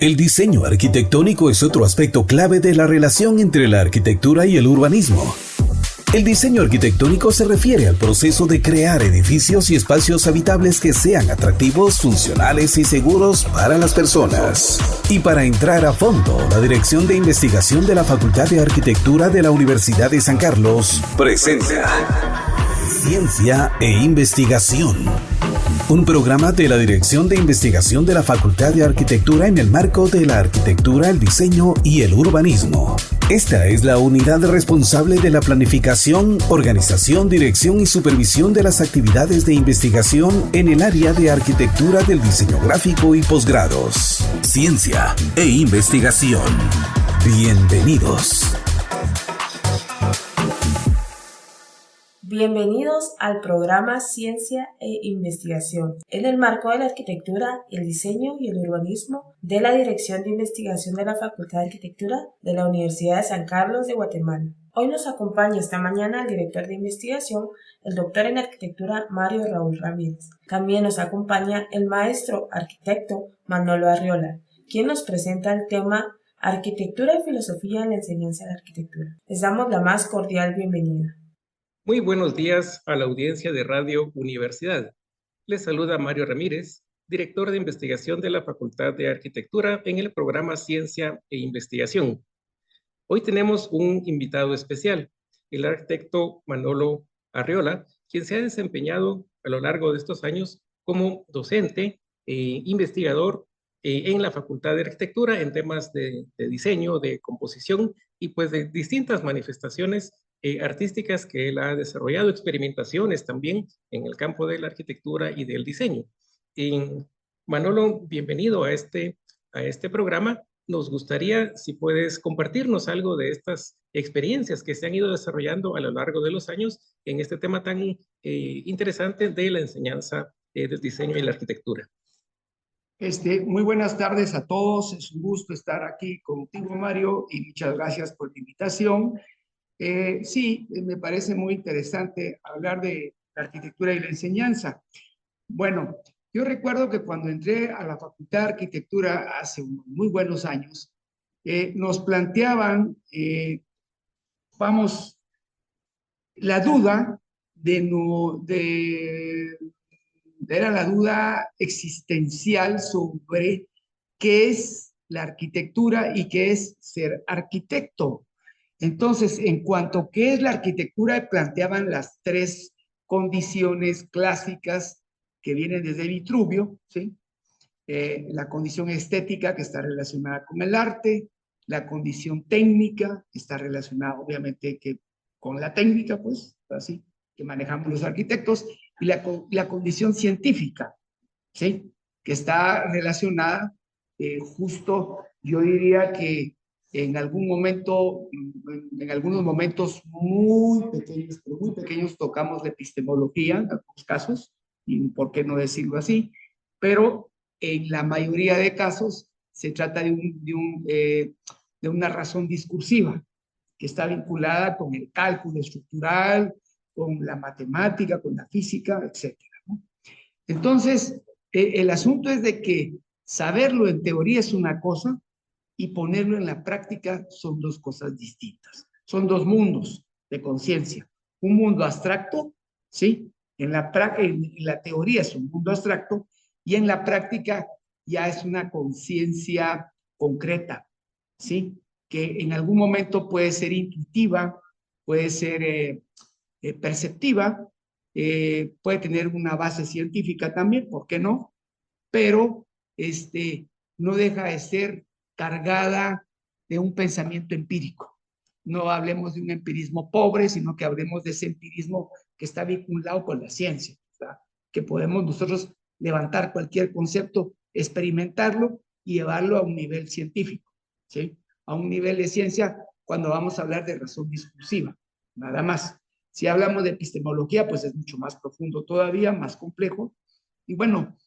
El diseño arquitectónico es otro aspecto clave de la relación entre la arquitectura y el urbanismo. El diseño arquitectónico se refiere al proceso de crear edificios y espacios habitables que sean atractivos, funcionales y seguros para las personas. Y para entrar a fondo, la Dirección de Investigación de la Facultad de Arquitectura de la Universidad de San Carlos presenta Ciencia e Investigación. Un programa de la Dirección de Investigación de la Facultad de Arquitectura en el marco de la arquitectura, el diseño y el urbanismo. Esta es la unidad responsable de la planificación, organización, dirección y supervisión de las actividades de investigación en el área de arquitectura del diseño gráfico y posgrados. Ciencia e Investigación. Bienvenidos. Bienvenidos al programa Ciencia e Investigación, en el marco de la arquitectura, el diseño y el urbanismo de la Dirección de Investigación de la Facultad de Arquitectura de la Universidad de San Carlos de Guatemala. Hoy nos acompaña esta mañana el director de investigación, el doctor en arquitectura Mario Raúl Ramírez. También nos acompaña el maestro arquitecto Manolo Arriola, quien nos presenta el tema Arquitectura y Filosofía en la Enseñanza de la Arquitectura. Les damos la más cordial bienvenida. Muy buenos días a la audiencia de Radio Universidad. Les saluda Mario Ramírez, director de investigación de la Facultad de Arquitectura en el programa Ciencia e Investigación. Hoy tenemos un invitado especial, el arquitecto Manolo Arriola, quien se ha desempeñado a lo largo de estos años como docente e investigador en la Facultad de Arquitectura en temas de diseño, de composición y pues de distintas manifestaciones artísticas que él ha desarrollado, experimentaciones también en el campo de la arquitectura y del diseño. Manolo, bienvenido a este programa. Nos gustaría si puedes compartirnos algo de estas experiencias que se han ido desarrollando a lo largo de los años en este tema tan interesante de la enseñanza del diseño y la arquitectura. Muy buenas tardes a todos. Es un gusto estar aquí contigo, Mario, y muchas gracias por la invitación. Sí, me parece muy interesante hablar de la arquitectura y la enseñanza. Bueno, yo recuerdo que cuando entré a la Facultad de Arquitectura hace muy buenos años, nos planteaban, la duda era la duda existencial sobre qué es la arquitectura y qué es ser arquitecto. Entonces, en cuanto a qué es la arquitectura, planteaban las tres condiciones clásicas que vienen desde Vitruvio, ¿sí? La condición estética, que está relacionada con el arte, la condición técnica, que está relacionada obviamente con la técnica, pues, así, que manejamos los arquitectos, y la condición científica, ¿sí? Que está relacionada justo, yo diría que en algunos momentos muy pequeños tocamos la epistemología, en algunos casos, y por qué no decirlo así, pero en la mayoría de casos se trata de una razón discursiva que está vinculada con el cálculo estructural, con la matemática, con la física, etcétera, ¿no? Entonces, el asunto es de que saberlo en teoría es una cosa y ponerlo en la práctica son dos cosas distintas. Son dos mundos de conciencia. Un mundo abstracto, ¿sí? En la teoría es un mundo abstracto y en la práctica ya es una conciencia concreta, ¿sí? Que en algún momento puede ser intuitiva, puede ser perceptiva, puede tener una base científica también, ¿por qué no? Pero no deja de ser cargada de un pensamiento empírico. No hablemos de un empirismo pobre, sino que hablemos de ese empirismo que está vinculado con la ciencia, ¿verdad? Que podemos nosotros levantar cualquier concepto, experimentarlo y llevarlo a un nivel científico, ¿sí? A un nivel de ciencia cuando vamos a hablar de razón discursiva, nada más. Si hablamos de epistemología, pues es mucho más profundo todavía, más complejo. Y bueno,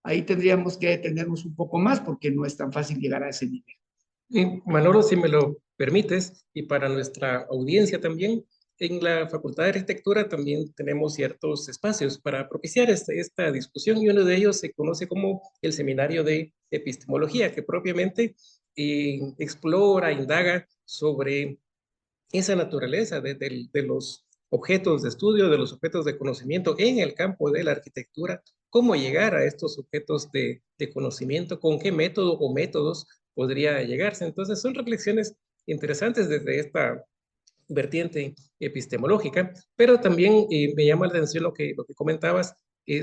ahí tendríamos que detenernos un poco más porque no es tan fácil llegar a ese nivel. Manolo, si me lo permites, y para nuestra audiencia también, en la Facultad de Arquitectura también tenemos ciertos espacios para propiciar esta discusión, y uno de ellos se conoce como el Seminario de Epistemología, que propiamente explora, indaga sobre esa naturaleza de los objetos de estudio, de los objetos de conocimiento en el campo de la arquitectura, cómo llegar a estos objetos de conocimiento, con qué método o métodos podría llegarse. Entonces son reflexiones interesantes desde esta vertiente epistemológica, pero también me llama la atención lo que comentabas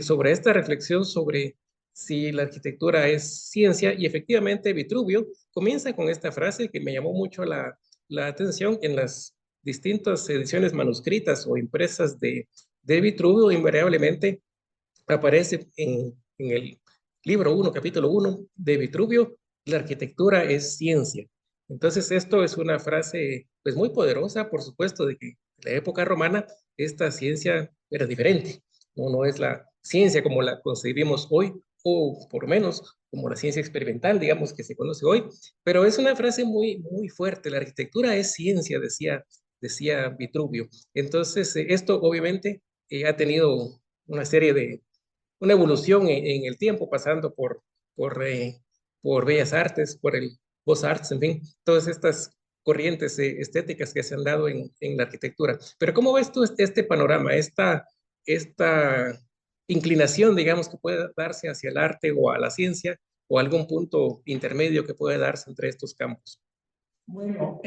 sobre esta reflexión sobre si la arquitectura es ciencia, y efectivamente Vitruvio comienza con esta frase que me llamó mucho la atención en las distintas ediciones manuscritas o impresas de Vitruvio. Invariablemente aparece en el libro 1, capítulo 1 de Vitruvio: la arquitectura es ciencia. Entonces esto es una frase pues muy poderosa, por supuesto, de que en la época romana esta ciencia era diferente. No es la ciencia como la concebimos hoy, o por lo menos como la ciencia experimental, digamos, que se conoce hoy, pero es una frase muy fuerte. La arquitectura es ciencia, decía Vitruvio. Entonces, esto obviamente ha tenido una serie una evolución en el tiempo, pasando por Bellas Artes, por el Beaux-Arts, en fin, todas estas corrientes estéticas que se han dado en la arquitectura. Pero ¿cómo ves tú este panorama, esta inclinación, digamos, que puede darse hacia el arte o a la ciencia, o algún punto intermedio que puede darse entre estos campos? Bueno,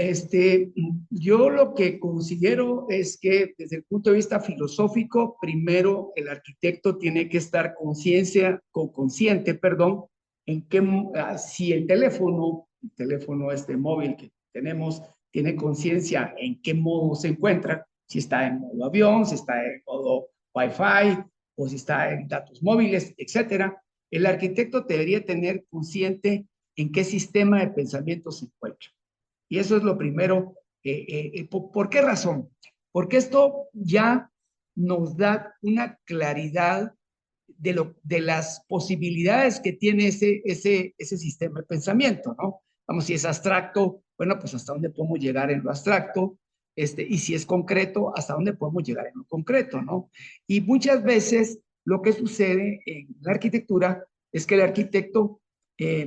yo lo que considero es que desde el punto de vista filosófico, primero el arquitecto tiene que estar consciente, perdón, en que si el teléfono móvil que tenemos tiene conciencia en qué modo se encuentra, si está en modo avión, si está en modo Wi-Fi, o si está en datos móviles, etcétera. El arquitecto debería tener consciente en qué sistema de pensamiento se encuentra. Y eso es lo primero. ¿Por qué razón? Porque esto ya nos da una claridad de las posibilidades que tiene ese sistema de pensamiento, ¿no? Vamos, si es abstracto, bueno, pues hasta dónde podemos llegar en lo abstracto, y si es concreto, hasta dónde podemos llegar en lo concreto, ¿no? Y muchas veces lo que sucede en la arquitectura es que el arquitecto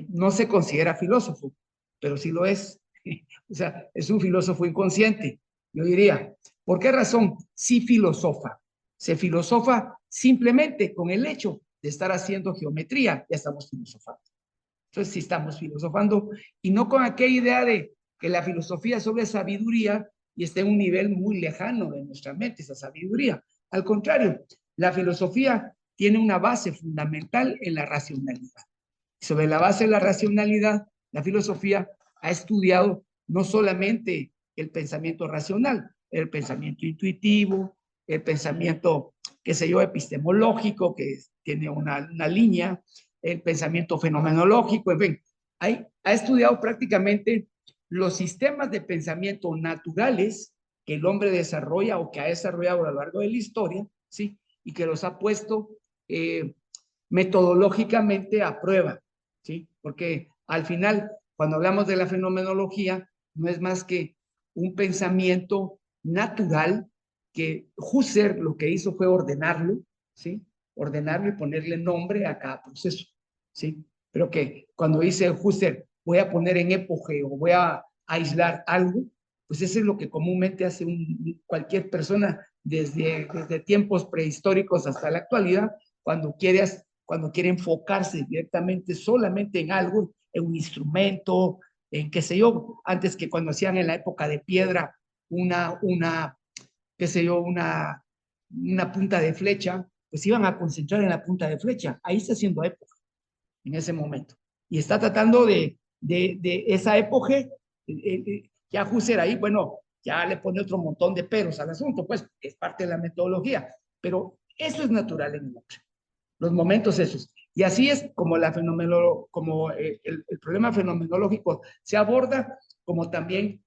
no se considera filósofo, pero sí lo es. O sea, es un filósofo inconsciente, yo diría. ¿Por qué razón? Sí filosofa. Se filosofa simplemente con el hecho de estar haciendo geometría, ya estamos filosofando. Entonces, sí estamos filosofando, y no con aquella idea de que la filosofía solo es sabiduría y está en un nivel muy lejano de nuestra mente, esa sabiduría. Al contrario, la filosofía tiene una base fundamental en la racionalidad. Sobre la base de la racionalidad, la filosofía ha estudiado no solamente el pensamiento racional, el pensamiento intuitivo, el pensamiento, qué sé yo, epistemológico, que tiene una línea, el pensamiento fenomenológico, en fin, ha estudiado prácticamente los sistemas de pensamiento naturales que el hombre desarrolla o que ha desarrollado a lo largo de la historia, ¿sí? Y que los ha puesto metodológicamente a prueba, ¿sí? Porque al final, cuando hablamos de la fenomenología, no es más que un pensamiento natural que Husserl lo que hizo fue ordenarlo, ¿sí? Ordenarlo y ponerle nombre a cada proceso, ¿sí? Pero que cuando dice Husserl, voy a poner en époge o voy a aislar algo, pues eso es lo que comúnmente hace cualquier persona desde tiempos prehistóricos hasta la actualidad, cuando quiere enfocarse directamente solamente en algo, en un instrumento, en qué sé yo, antes que cuando hacían en la época de piedra qué sé yo, una punta de flecha, pues iban a concentrar en la punta de flecha. Ahí está haciendo época, en ese momento. Y está tratando de esa época, ya Husserl ahí, bueno, ya le pone otro montón de peros al asunto, pues es parte de la metodología, pero eso es natural en el hombre, los momentos esos. Y así es como el problema fenomenológico se aborda, como también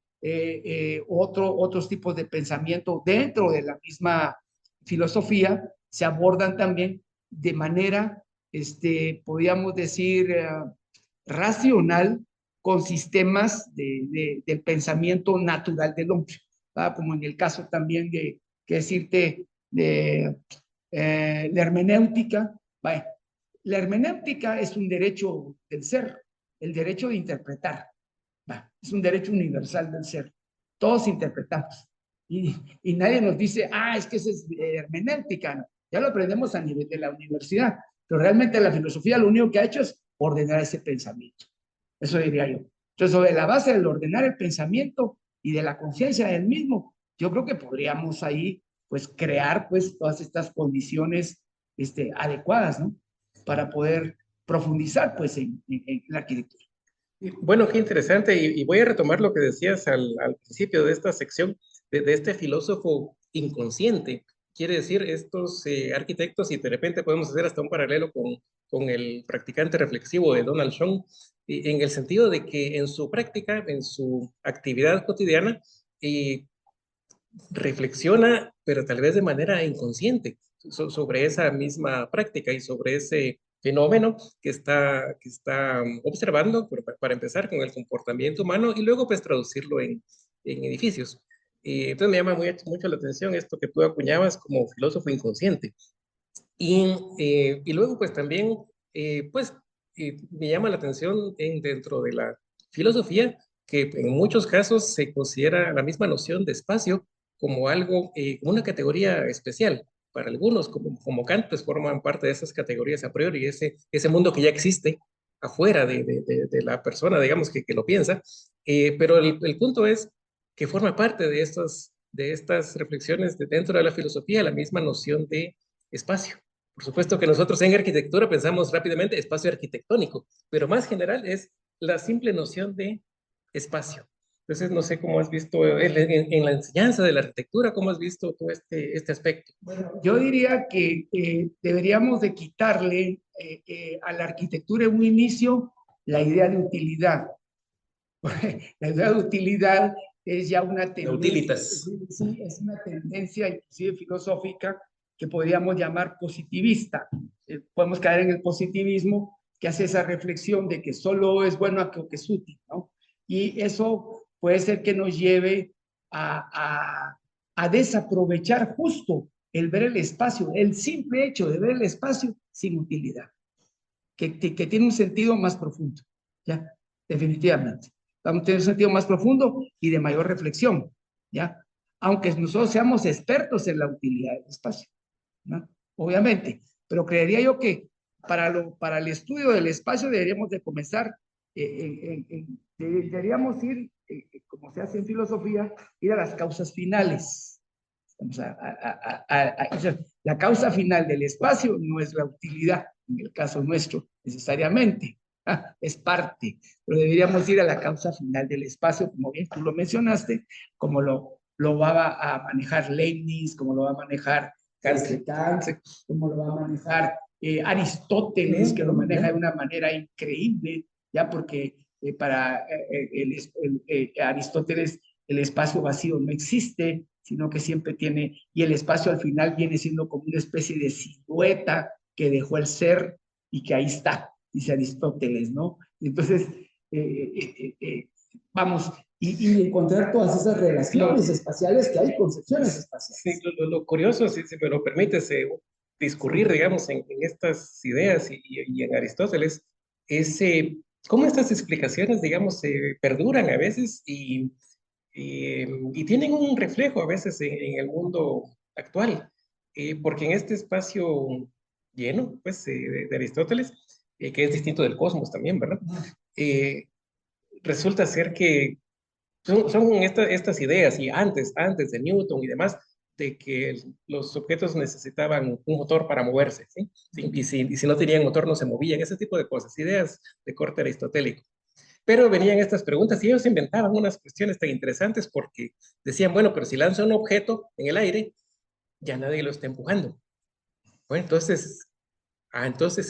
otros tipos de pensamiento dentro de la misma filosofía se abordan también de manera, podríamos decir, racional, con sistemas del pensamiento natural del hombre. ¿va? Como en el caso también de, que decirte, de la hermenéutica. ¿Va? La hermenéutica es un derecho del ser, el derecho de interpretar. ¿Va? Es un derecho universal del ser. Todos interpretamos. Y nadie nos dice, es que eso es hermenéutica. No. Ya lo aprendemos a nivel de la universidad. Pero realmente la filosofía lo único que ha hecho es ordenar ese pensamiento. Eso diría yo. Entonces, sobre la base del ordenar el pensamiento y de la conciencia del mismo, yo creo que podríamos ahí, pues, crear, pues, todas estas condiciones adecuadas, ¿no? Para poder profundizar, pues, en la arquitectura. Bueno, qué interesante. Y voy a retomar lo que decías al principio de esta sección, de este filósofo inconsciente. Quiere decir, estos arquitectos, y de repente podemos hacer hasta un paralelo con el practicante reflexivo de Donald Trump, en el sentido de que en su práctica, en su actividad cotidiana, reflexiona, pero tal vez de manera inconsciente, sobre esa misma práctica y sobre ese fenómeno que está observando, para empezar con el comportamiento humano y luego pues traducirlo en edificios. Entonces me llama mucho la atención esto que tú acuñabas como filósofo inconsciente. Y luego pues también me llama la atención dentro de la filosofía que en muchos casos se considera la misma noción de espacio como algo, como una categoría especial. Para algunos, como Kant, pues forman parte de esas categorías a priori, ese mundo que ya existe afuera de la persona, digamos, que lo piensa. Pero el punto es que forma parte de estas reflexiones dentro de la filosofía, la misma noción de espacio. Por supuesto que nosotros en arquitectura pensamos rápidamente espacio arquitectónico, pero más general es la simple noción de espacio. Entonces, no sé cómo has visto en la enseñanza de la arquitectura, cómo has visto todo este aspecto. Bueno, yo diría que deberíamos de quitarle a la arquitectura en un inicio la idea de utilidad. La idea de utilidad es ya una tendencia, sí, es una tendencia inclusive filosófica que podríamos llamar positivista. Podemos caer en el positivismo que hace esa reflexión de que solo es bueno aquello que es útil, ¿no? Y eso puede ser que nos lleve a desaprovechar justo el ver el espacio, el simple hecho de ver el espacio sin utilidad, que tiene un sentido más profundo, ¿ya? Definitivamente. Vamos a tener un sentido más profundo y de mayor reflexión, ¿ya? Aunque nosotros seamos expertos en la utilidad del espacio, ¿no? Obviamente, pero creería yo que para el estudio del espacio deberíamos de comenzar, deberíamos ir, como se hace en filosofía, ir a las causas finales. Vamos la causa final del espacio no es la utilidad, en el caso nuestro, necesariamente. Es parte, pero deberíamos ir a la causa final del espacio, como bien tú lo mencionaste, como lo va a manejar Leibniz, como lo va a manejar Kant, como lo va a manejar Aristóteles, que lo maneja de una manera increíble, ya porque para Aristóteles el espacio vacío no existe, sino que siempre tiene, y el espacio al final viene siendo como una especie de silueta que dejó el ser y que ahí está, dice Aristóteles, ¿no? Entonces, vamos, y encontrar todas esas relaciones espaciales que hay, concepciones espaciales. Sí, lo curioso, si me lo permites, discurrir, digamos, en estas ideas y en Aristóteles, es cómo estas explicaciones, digamos, perduran a veces y tienen un reflejo a veces en el mundo actual, porque en este espacio lleno, pues, de Aristóteles, que es distinto del cosmos también, ¿verdad? Resulta ser que son estas ideas, y antes de Newton y demás, de que los objetos necesitaban un motor para moverse, ¿sí? Y si no tenían motor no se movían, ese tipo de cosas, ideas de corte aristotélico. Pero venían estas preguntas y ellos inventaban unas cuestiones tan interesantes porque decían, bueno, pero si lanza un objeto en el aire, ya nadie lo está empujando. Bueno, entonces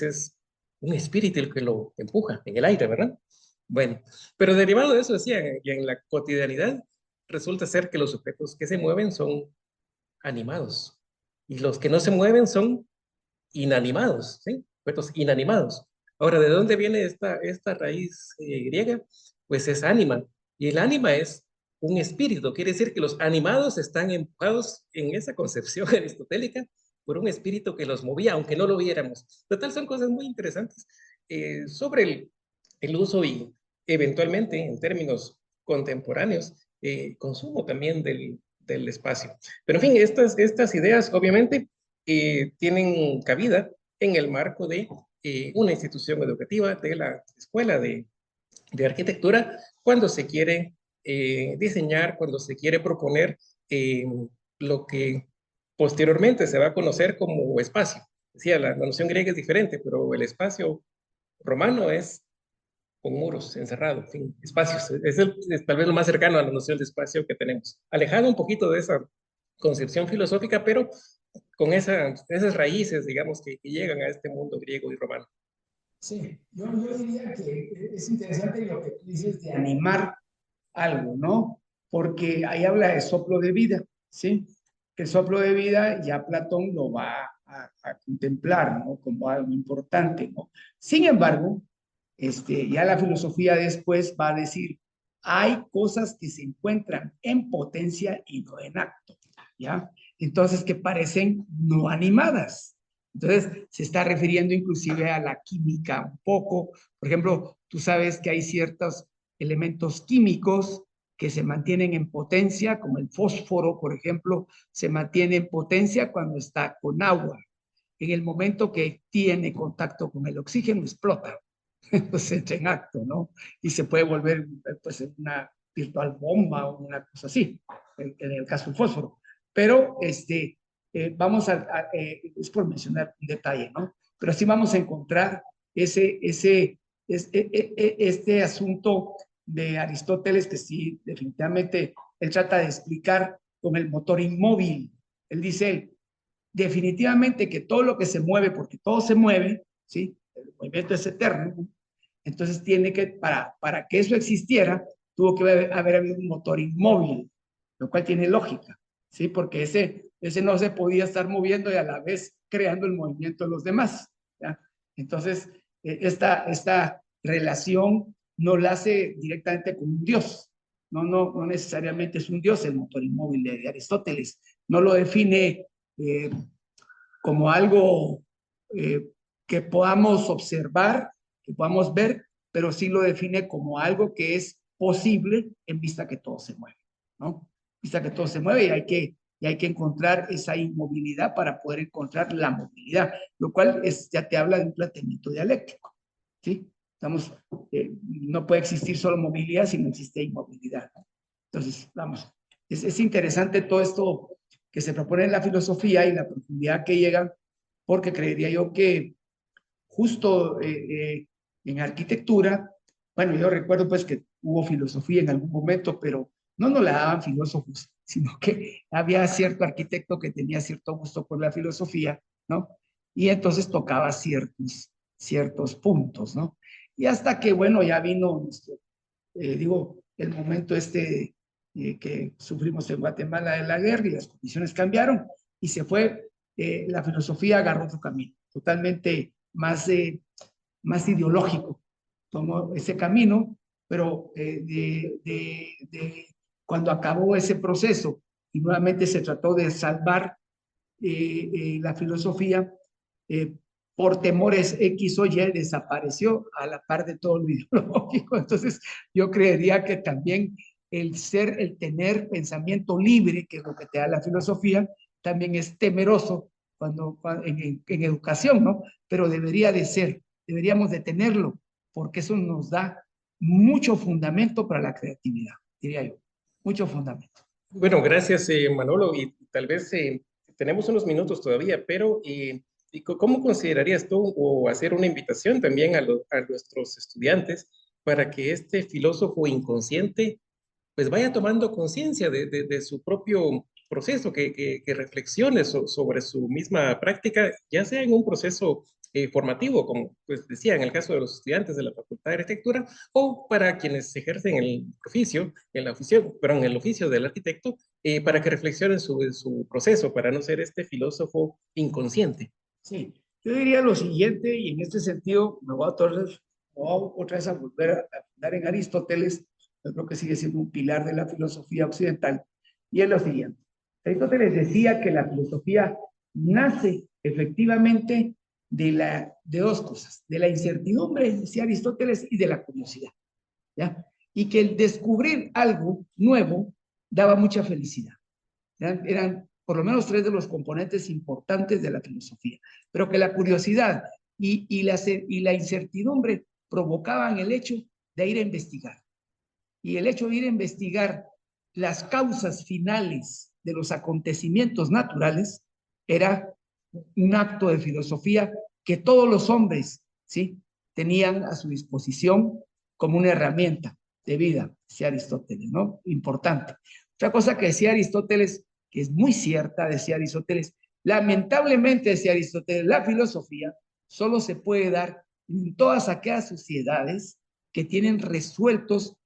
es un espíritu el que lo empuja en el aire, ¿verdad? Bueno, pero derivado de eso decían, y en la cotidianidad resulta ser que los objetos que se mueven son animados y los que no se mueven son inanimados, ¿sí? Objetos inanimados. Ahora, ¿de dónde viene esta raíz griega? Pues es ánima. Y el ánima es un espíritu. Quiere decir que los animados están empujados en esa concepción aristotélica por un espíritu que los movía, aunque no lo viéramos. Total, son cosas muy interesantes sobre el uso y eventualmente, en términos contemporáneos, consumo también del espacio. Pero en fin, estas ideas obviamente tienen cabida en el marco de una institución educativa, de la escuela de arquitectura, cuando se quiere diseñar, cuando se quiere proponer lo que posteriormente se va a conocer como espacio. Decía, la noción griega es diferente, pero el espacio romano es con muros, encerrado, en fin, espacios. Es tal vez lo más cercano a la noción de espacio que tenemos. Alejado un poquito de esa concepción filosófica, pero con esas raíces, digamos, que llegan a este mundo griego y romano. Sí, yo diría que es interesante lo que tú dices de animar algo, ¿no? Porque ahí habla de soplo de vida, ¿sí? Que el soplo de vida ya Platón lo va a contemplar, ¿no? Como algo importante, ¿no? Sin embargo, ya la filosofía después va a decir, hay cosas que se encuentran en potencia y no en acto, ¿ya? Entonces, que parecen no animadas. Entonces, se está refiriendo inclusive a la química un poco. Por ejemplo, tú sabes que hay ciertos elementos químicos que se mantienen en potencia, como el fósforo, por ejemplo, se mantiene en potencia cuando está con agua. En el momento que tiene contacto con el oxígeno, explota. Entonces entra en acto, ¿no? Y se puede volver, pues, una virtual bomba o una cosa así, en el caso del fósforo. Pero, vamos es por mencionar un detalle, ¿no? Pero sí vamos a encontrar este asunto de Aristóteles, que sí, definitivamente, él trata de explicar con el motor inmóvil. Él dice, definitivamente que todo lo que se mueve, porque todo se mueve, ¿sí? El movimiento es eterno, entonces tiene que, para que eso existiera, tuvo que haber habido un motor inmóvil, lo cual tiene lógica, ¿sí? Porque ese no se podía estar moviendo y a la vez creando el movimiento de los demás, ¿ya? Entonces, esta relación no la hace directamente con un dios, no necesariamente es un dios el motor inmóvil de Aristóteles, no lo define como algo que podamos observar, que podamos ver, pero sí lo define como algo que es posible en vista que todo se mueve, ¿no? Vista que todo se mueve y hay que encontrar esa inmovilidad para poder encontrar la movilidad, lo cual ya te habla de un planteamiento dialéctico, ¿sí? No puede existir solo movilidad si no existe inmovilidad, ¿no? Entonces, vamos, es interesante todo esto que se propone en la filosofía y la profundidad que llegan, porque creería yo que justo en arquitectura, bueno, yo recuerdo pues que hubo filosofía en algún momento, pero no nos la daban filósofos, sino que había cierto arquitecto que tenía cierto gusto por la filosofía, ¿no? Y entonces tocaba ciertos puntos, ¿no? Y hasta que, bueno, ya vino el momento que sufrimos en Guatemala de la guerra y las condiciones cambiaron y se fue, la filosofía agarró otro camino, totalmente más ideológico, tomó ese camino, pero cuando acabó ese proceso y nuevamente se trató de salvar la filosofía, por temores X o Y, desapareció a la par de todo lo ideológico. Entonces, yo creería que también el tener pensamiento libre, que es lo que te da la filosofía, también es temeroso en educación, ¿no? Pero deberíamos de tenerlo, porque eso nos da mucho fundamento para la creatividad, diría yo, mucho fundamento. Bueno, gracias, Manolo, y tal vez tenemos unos minutos todavía, pero ¿cómo considerarías tú o hacer una invitación también a nuestros estudiantes para que este filósofo inconsciente pues vaya tomando conciencia de su propio proceso, que reflexione sobre su misma práctica, ya sea en un proceso formativo, como pues decía, en el caso de los estudiantes de la Facultad de Arquitectura, o para quienes ejercen el oficio, en el oficio del arquitecto, para que reflexionen sobre su proceso, para no ser este filósofo inconsciente? Sí, yo diría lo siguiente, y en este sentido me voy otra vez a volver a fundar en Aristóteles, yo creo que sigue siendo un pilar de la filosofía occidental, y es lo siguiente. Aristóteles decía que la filosofía nace efectivamente de dos cosas, de la incertidumbre, decía Aristóteles, y de la curiosidad, ¿ya? Y que el descubrir algo nuevo daba mucha felicidad. Eran por lo menos tres de los componentes importantes de la filosofía, pero que la curiosidad y la incertidumbre provocaban el hecho de ir a investigar. Y el hecho de ir a investigar las causas finales de los acontecimientos naturales era un acto de filosofía que todos los hombres, ¿sí?, tenían a su disposición como una herramienta de vida, decía Aristóteles, ¿no? Importante. Otra cosa que decía Aristóteles, que es muy cierta, decía Aristóteles, lamentablemente, decía Aristóteles, la filosofía solo se puede dar en todas aquellas sociedades que tienen resueltos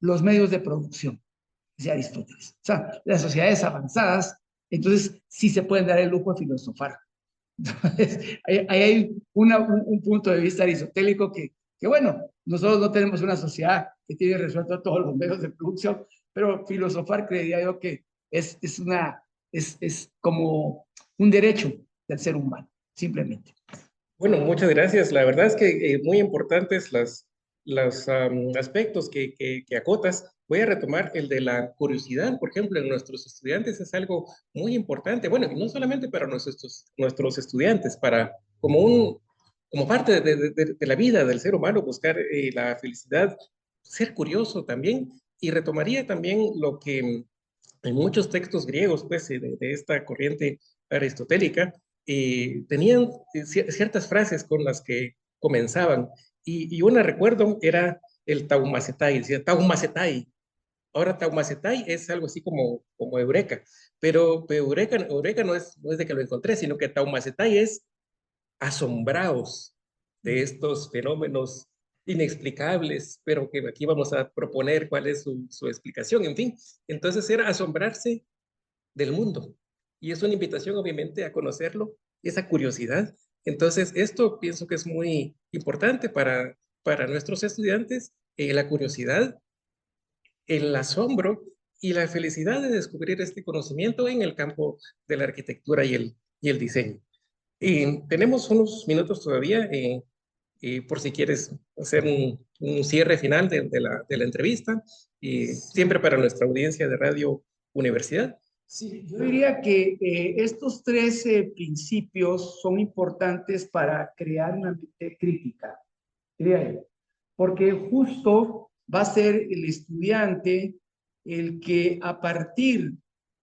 los medios de producción, decía Aristóteles. O sea, las sociedades avanzadas, entonces sí se pueden dar el lujo de filosofar. Entonces, ahí hay un punto de vista aristotélico que bueno, nosotros no tenemos una sociedad que tiene resuelto todos los medios de producción, pero filosofar creería yo que es como un derecho del ser humano, simplemente. Bueno, muchas gracias. La verdad es que muy importantes los aspectos que acotas. Voy a retomar el de la curiosidad, por ejemplo, en nuestros estudiantes es algo muy importante. Bueno, y no solamente para nuestros estudiantes, como parte de la vida del ser humano, buscar la felicidad, ser curioso también. Y retomaría también lo que en muchos textos griegos, pues, de esta corriente aristotélica, tenían ciertas frases con las que comenzaban. Y una, recuerdo, era el taumacetai, decía taumacetai. Ahora, taumacetai es algo así como eureka, pero eureka no es de que lo encontré, sino que taumacetai es asombrados de estos fenómenos inexplicables, pero que aquí vamos a proponer cuál es su explicación, en fin. Entonces era asombrarse del mundo, y es una invitación obviamente a conocerlo, esa curiosidad. Entonces esto pienso que es muy importante para nuestros estudiantes, la curiosidad, el asombro y la felicidad de descubrir este conocimiento en el campo de la arquitectura y el diseño. Y tenemos unos minutos todavía, por si quieres hacer un cierre final de la entrevista, siempre para nuestra audiencia de Radio Universidad. Sí, yo diría que estos tres principios son importantes para crear una mente crítica, diría yo, porque justo va a ser el estudiante el que, a partir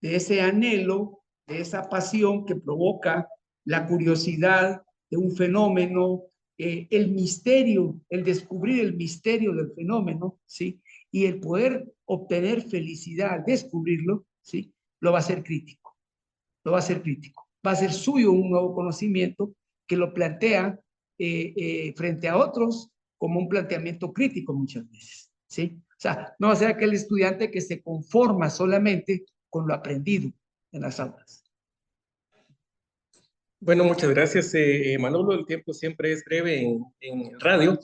de ese anhelo, de esa pasión que provoca la curiosidad de un fenómeno, el misterio, el descubrir el misterio del fenómeno, ¿sí?, y el poder obtener felicidad al descubrirlo, ¿sí?, lo va a hacer crítico, va a ser suyo un nuevo conocimiento que lo plantea frente a otros como un planteamiento crítico muchas veces, ¿sí? O sea, no va a ser aquel estudiante que se conforma solamente con lo aprendido en las aulas. Bueno, muchas gracias, Manolo. El tiempo siempre es breve en radio,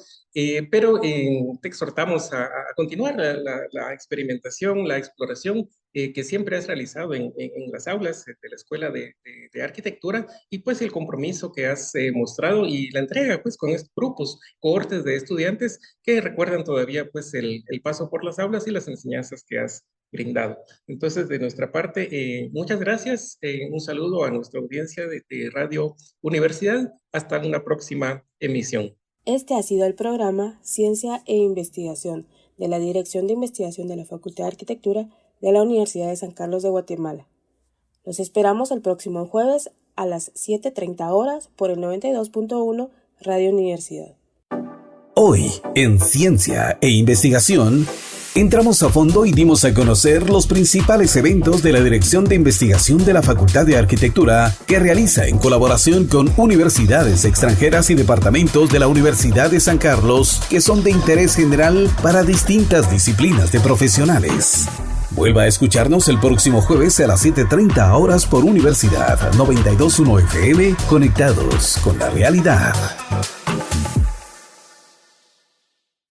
pero te exhortamos a continuar la experimentación, la exploración que siempre has realizado en las aulas de la Escuela de Arquitectura, y pues el compromiso que has mostrado y la entrega pues con estos grupos, cohortes de estudiantes que recuerdan todavía pues el paso por las aulas y las enseñanzas que has brindado. Entonces, de nuestra parte, muchas gracias. Un saludo a nuestra audiencia de Radio Universidad. Hasta una próxima emisión. Este ha sido el programa Ciencia e Investigación de la Dirección de Investigación de la Facultad de Arquitectura de la Universidad de San Carlos de Guatemala. Los esperamos el próximo jueves a las 7:30 horas por el 92.1 Radio Universidad. Hoy, en Ciencia e Investigación, entramos a fondo y dimos a conocer los principales eventos de la Dirección de Investigación de la Facultad de Arquitectura que realiza en colaboración con universidades extranjeras y departamentos de la Universidad de San Carlos que son de interés general para distintas disciplinas de profesionales. Vuelva a escucharnos el próximo jueves a las 7:30 horas por Universidad 92.1 FM, conectados con la realidad.